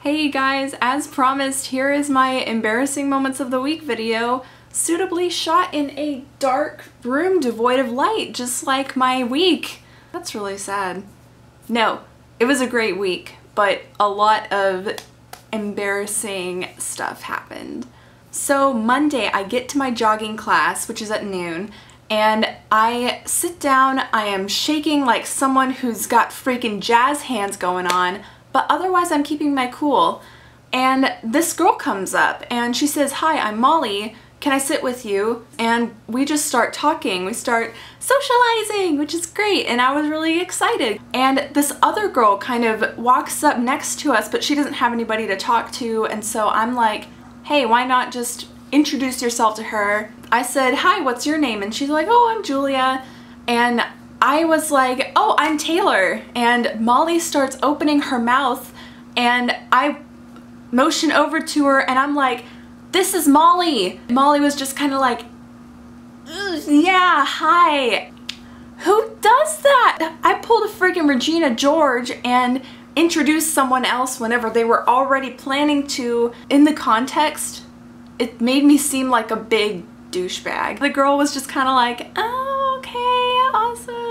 Hey guys, as promised, here is my embarrassing moments of the week video, suitably shot in a dark room devoid of light, just like my week. That's really sad. No, it was a great week, but a lot of embarrassing stuff happened. So Monday, I get to my jogging class, which is at noon, and I sit down. I am shaking like someone who's got freaking jazz hands going on, but otherwise I'm keeping my cool. And this girl comes up and she says, "Hi, I'm Molly. Can I sit with you?" And we just start talking. We start socializing, which is great, and I was really excited. And this other girl kind of walks up next to us, but she doesn't have anybody to talk to, and so I'm like, hey, why not just introduce yourself to her? I said, "Hi, what's your name?" And she's like, "Oh, I'm Julia." And I was like, "Oh, I'm Taylor." And Molly starts opening her mouth and I motion over to her and I'm like, "This is Molly." Molly was just kind of like, "Yeah, hi." Who does that? I pulled a freaking Regina George and introduced someone else whenever they were already planning to. In the context, it made me seem like a big douchebag. The girl was just kind of like, "Oh, okay, awesome."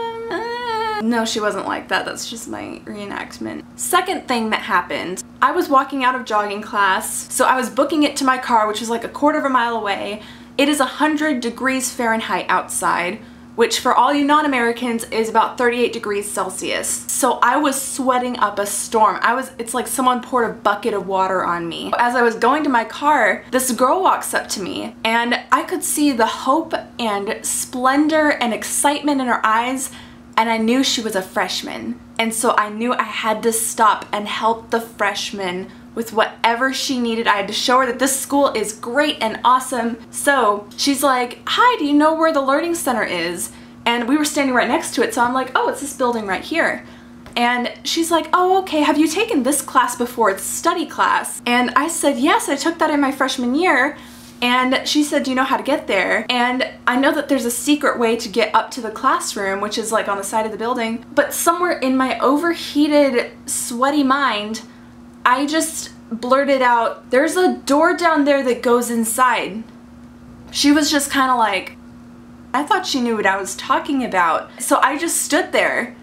No, she wasn't like that. That's just my reenactment. Second thing that happened, I was walking out of jogging class, so I was booking it to my car, which was like a quarter of a mile away. It is 100 degrees Fahrenheit outside, which for all you non-Americans is about 38 degrees Celsius. So I was sweating up a storm. It's like someone poured a bucket of water on me. As I was going to my car, this girl walks up to me and I could see the hope and splendor and excitement in her eyes, and I knew she was a freshman. And so I knew I had to stop and help the freshman with whatever she needed. I had to show her that this school is great and awesome. So she's like, "Hi, do you know where the Learning Center is?" And we were standing right next to it, so I'm like, "Oh, it's this building right here." And she's like, "Oh, okay, have you taken this class before? It's study class." And I said, "Yes, I took that in my freshman year." And she said, "Do you know how to get there?" And I know that there's a secret way to get up to the classroom, which is like on the side of the building, but somewhere in my overheated, sweaty mind, I just blurted out, "There's a door down there that goes inside." She was just kind of like, I thought she knew what I was talking about. So I just stood there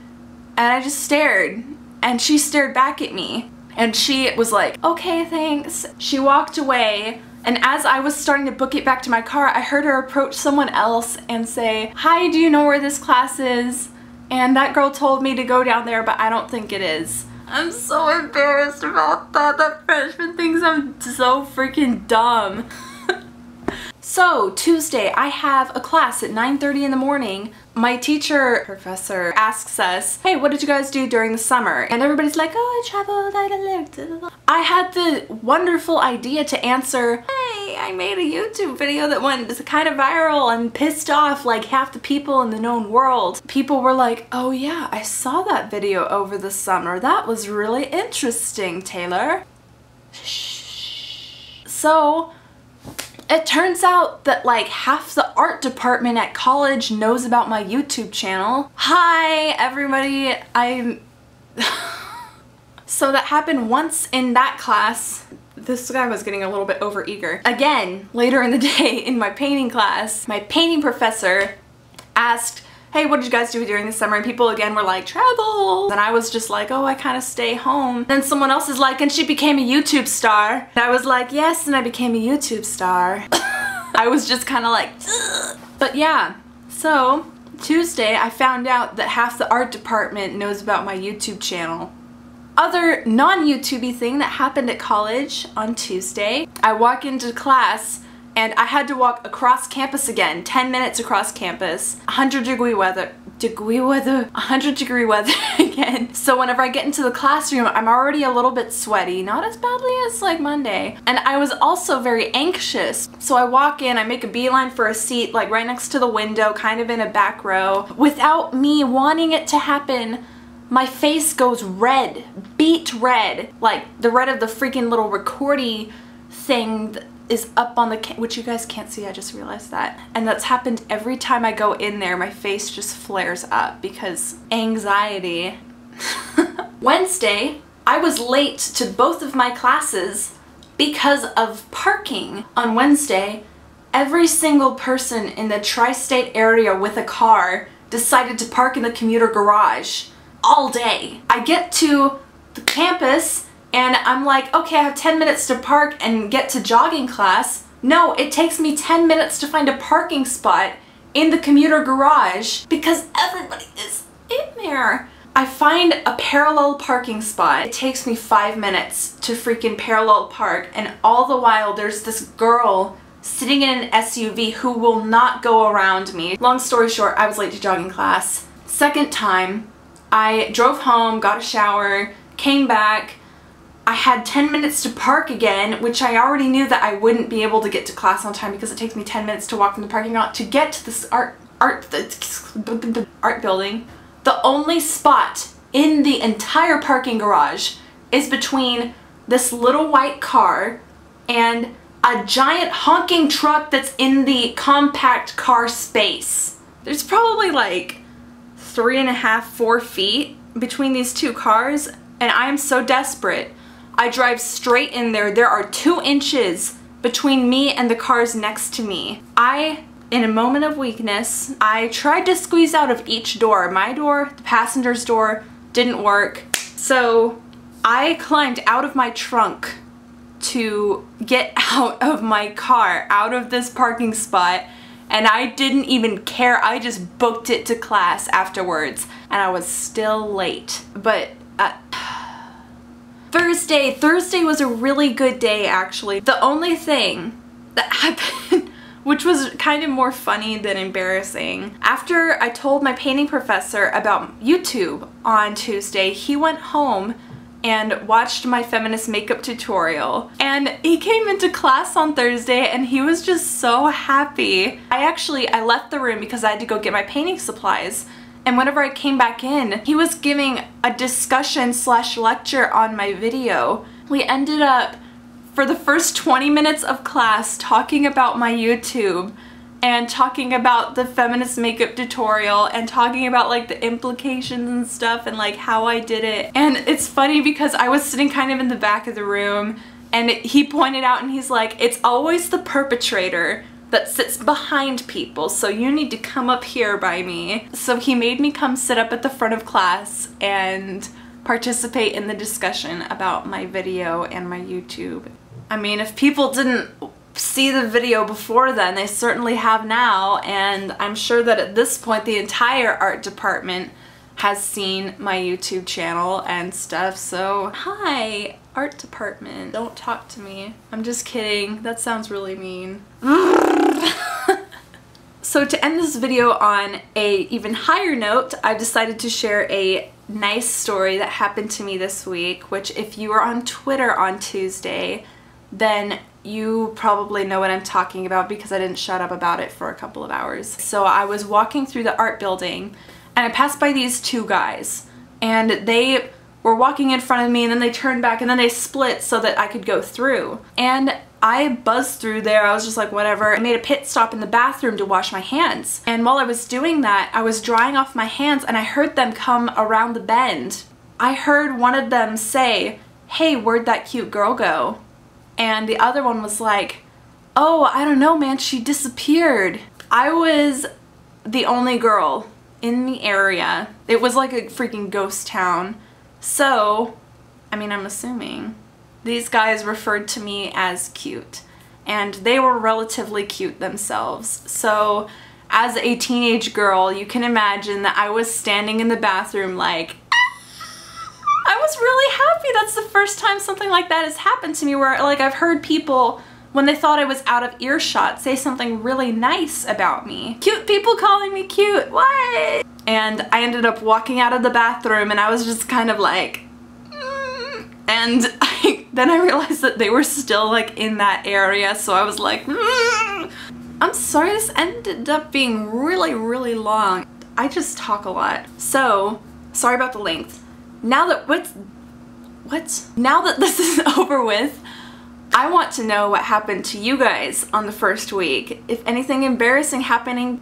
and I just stared, and she stared back at me and she was like, "Okay, thanks." She walked away, and as I was starting to book it back to my car, I heard her approach someone else and say, "Hi, do you know where this class is?" And that girl told me to go down there, but I don't think it is. I'm so embarrassed about that. That freshman thinks I'm so freaking dumb. So Tuesday, I have a class at 9:30 in the morning. My professor asks us, "Hey, what did you guys do during the summer?" And everybody's like, "Oh, I traveled, I lived." I had the wonderful idea to answer, "Hey, I made a YouTube video that went kind of viral and pissed off like half the people in the known world." People were like, "Oh yeah, I saw that video over the summer. That was really interesting, Taylor." So it turns out that like half the art department at college knows about my YouTube channel. Hi everybody, So that happened once in that class. This guy was getting a little bit overeager. Again, later in the day in my painting class, my painting professor asked, "Hey, what did you guys do during the summer?" And people again were like, "Travel." And I was just like, "Oh, I kind of stay home." Then someone else is like, "And she became a YouTube star." And I was like, "Yes, and I became a YouTube star." I was just kind of like, ugh. But yeah, so Tuesday I found out that half the art department knows about my YouTube channel. Other non-YouTubey thing that happened at college on Tuesday, I walk into class and I had to walk across campus again, 10 minutes across campus, 100 degree weather again. So whenever I get into the classroom, I'm already a little bit sweaty, not as badly as like Monday. And I was also very anxious. So I walk in, I make a beeline for a seat like right next to the window, kind of in a back row. Without me wanting it to happen, my face goes red, beet red, like the red of the freaking little recordy thing that is up on the which you guys can't see, I just realized that. And that's happened every time I go in there. My face just flares up because anxiety. Wednesday, I was late to both of my classes because of parking. On Wednesday, every single person in the tri-state area with a car decided to park in the commuter garage all day. I get to the campus and I'm like, okay, I have 10 minutes to park and get to jogging class. No, it takes me 10 minutes to find a parking spot in the commuter garage because everybody is in there. I find a parallel parking spot. It takes me 5 minutes to freaking parallel park, and all the while there's this girl sitting in an SUV who will not go around me. Long story short, I was late to jogging class. Second time, I drove home, got a shower, came back. I had 10 minutes to park again, which I already knew that I wouldn't be able to get to class on time because it takes me 10 minutes to walk from the parking lot to get to this art building. The only spot in the entire parking garage is between this little white car and a giant honking truck that's in the compact car space. There's probably like 3.5, 4 feet between these two cars, and I am so desperate. I drive straight in there. There are 2 inches between me and the cars next to me. In a moment of weakness, I tried to squeeze out of each door. My door, the passenger's door, didn't work. So I climbed out of my trunk to get out of my car, out of this parking spot, and I didn't even care. I just booked it to class afterwards, and I was still late. But Thursday was a really good day, actually. The only thing that happened, which was kind of more funny than embarrassing. After I told my painting professor about YouTube on Tuesday, he went home and watched my feminist makeup tutorial. And he came into class on Thursday and he was just so happy. I left the room because I had to go get my painting supplies. And whenever I came back in, he was giving a discussion / lecture on my video. We ended up, for the first 20 minutes of class, talking about my YouTube and talking about the feminist makeup tutorial and talking about like the implications and stuff and like how I did it. And it's funny because I was sitting kind of in the back of the room and he pointed out and he's like, it's always the perpetrator that sits behind people, so you need to come up here by me. So he made me come sit up at the front of class and participate in the discussion about my video and my YouTube. I mean, if people didn't see the video before then, they certainly have now, and I'm sure that at this point the entire art department has seen my YouTube channel and stuff, so hi, art department, don't talk to me. I'm just kidding, that sounds really mean. So to end this video on a even higher note, I've decided to share a nice story that happened to me this week, which if you were on Twitter on Tuesday, then you probably know what I'm talking about because I didn't shut up about it for a couple of hours. So I was walking through the art building and I passed by these 2 guys and they were walking in front of me and then they turned back and then they split so that I could go through. And I buzzed through there. I was just like, whatever. I made a pit stop in the bathroom to wash my hands. And while I was doing that, I was drying off my hands and I heard them come around the bend. I heard one of them say, "Hey, where'd that cute girl go?" And the other one was like, "Oh, I don't know, man, she disappeared." I was the only girl in the area. It was like a freaking ghost town. So, I mean, I'm assuming these guys referred to me as cute, and they were relatively cute themselves. So, as a teenage girl, you can imagine that I was standing in the bathroom like, I was really happy. That's the first time something like that has happened to me, where like I've heard people, when they thought I was out of earshot, say something really nice about me. Cute people calling me cute, what? And I ended up walking out of the bathroom and I was just kind of like, and then I realized that they were still like in that area, so I was like, I'm sorry, this ended up being really, really long. I just talk a lot. So, sorry about the length. Now that Now that this is over with, I want to know what happened to you guys on the first week. If anything embarrassing happened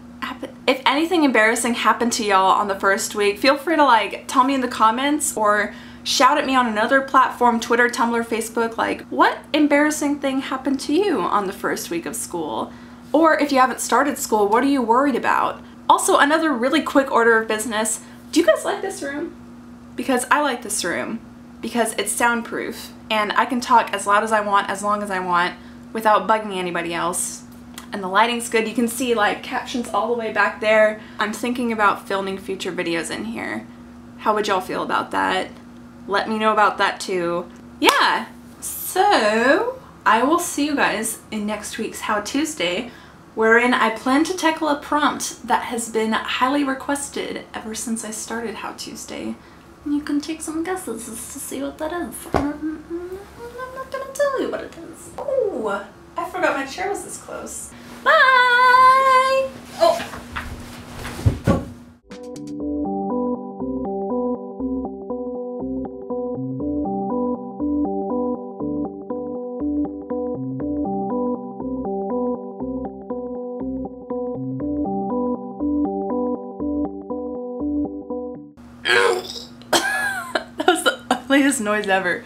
to y'all on the first week, feel free to like tell me in the comments or Shout at me on another platform, Twitter, Tumblr, Facebook, like, what embarrassing thing happened to you on the first week of school? Or if you haven't started school, what are you worried about? Also, another really quick order of business. Do you guys like this room? Because I like this room. Because it's soundproof. And I can talk as loud as I want, as long as I want, without bugging anybody else. And the lighting's good. You can see like captions all the way back there. I'm thinking about filming future videos in here. How would y'all feel about that? Let me know about that too. Yeah, so I will see you guys in next week's How Tuesday, wherein I plan to tackle a prompt that has been highly requested ever since I started How Tuesday. And you can take some guesses to see what that is. I'm not gonna tell you what it is. Oh, I forgot my chair was this close. Bye! Oh. That was the ugliest noise ever.